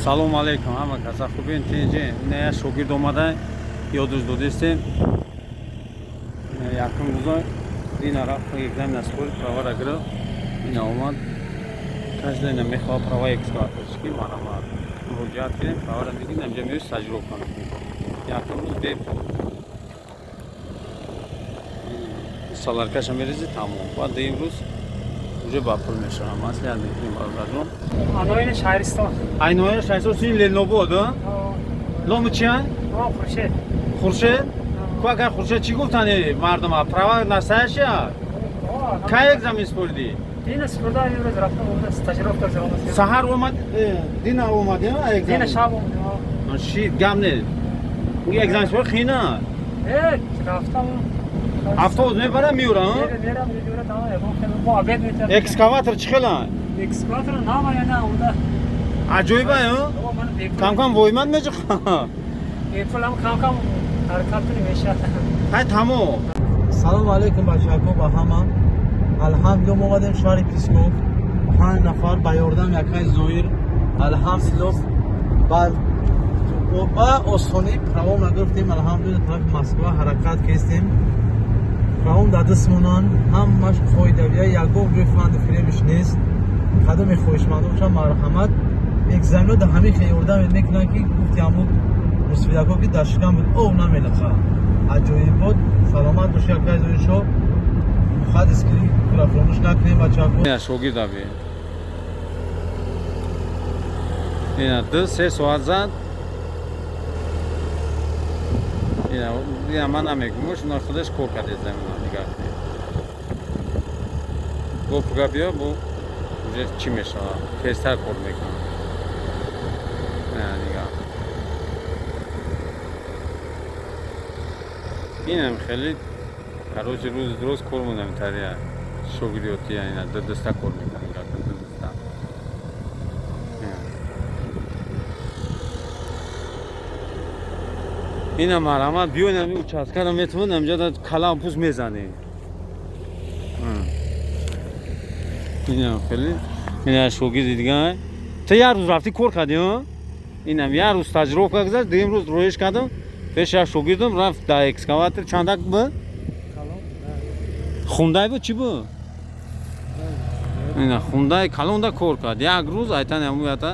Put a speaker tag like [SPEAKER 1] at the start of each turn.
[SPEAKER 1] Салом алейкум, ҳама каса хубин тинҷи не шогирд омада ёдуш додистем якум рӯза ина рафт экзамен аскори правара гирифт ина омад кажда ина мехоҳад права экскаваторчики манама муроҷиат кардем правара мегирд амҷа меоиш таҷруб канам якум рӯз бепул саларкаша мерези тамом баъд дуюм рӯз уже ба пул мешавам асли аз мекунем бародарҷон
[SPEAKER 2] айнои шаҳристон
[SPEAKER 1] айнои шаҳристон сини ленобод номи чия
[SPEAKER 2] хуршед
[SPEAKER 1] хуршед ку агар хуршед чӣ гуфтани мардума права насаяша кай экзамен спурдӣ
[SPEAKER 2] дина спурда имрӯз рафтам таҷрубка зиёда
[SPEAKER 1] саҳар омад дина омади
[SPEAKER 2] дина шаб омад
[SPEAKER 1] ши гам не экзамен спур хина
[SPEAKER 2] рафтам
[SPEAKER 1] автобус мебара миёра
[SPEAKER 2] мерам миёра тама бо обед метавонам
[SPEAKER 1] экскаватор чӣ хела
[SPEAKER 2] экскаватор нама я на уда
[SPEAKER 1] аҷоиба камкам войманд меҷа
[SPEAKER 2] бепулам камкам ҳаракату мешавад
[SPEAKER 1] ҳай тамом
[SPEAKER 3] салому алейкум бачаҳо ба ҳама алҳамдулилла омадем шаҳри писков 5 нафар ба ёрдам якай зоир алҳамдулилла ба осонӣ правом нагирифтем алҳамдулилла тарафи москва ҳаракат кестем правом дар дастмонан ҳамаш қоидавия ягон ҷои фанди фиремиш нест қадами хоҳишмандонша марҳамат экзамено дар ҳамин хел ёрдам мекунанд ки гуфти ҳамун мусвидако ки дар шикам буд об намелаха аҷоибот саломат боши якай зоиршо хад искри фаромӯш накунем бачаҳо
[SPEAKER 1] шогирд аби ина 2-3 соат зад ина ман намегум шуна худаш кор кард экзамена нигар гуфт га биё бу уже чӣ мешавад тезтар кор мекунам нигар инам хеле короче рӯзи дуруст кор монам тария шогирдиёти ина даста кор мекунам даста ина марҳамат биёнам участкаро метавон амҷода калам пӯст мезанем ина хеле ина шогирди дигар то як рӯз рафтӣ кор кардӣ инам як рӯз таҷрубка гузашт дуюм рӯз роиш кардам пеш як шогирдам рафт дар экскаватор чандак буд хундай буд чӣ буд ина хундай калонда кор кард як рӯз айтан ҳамуята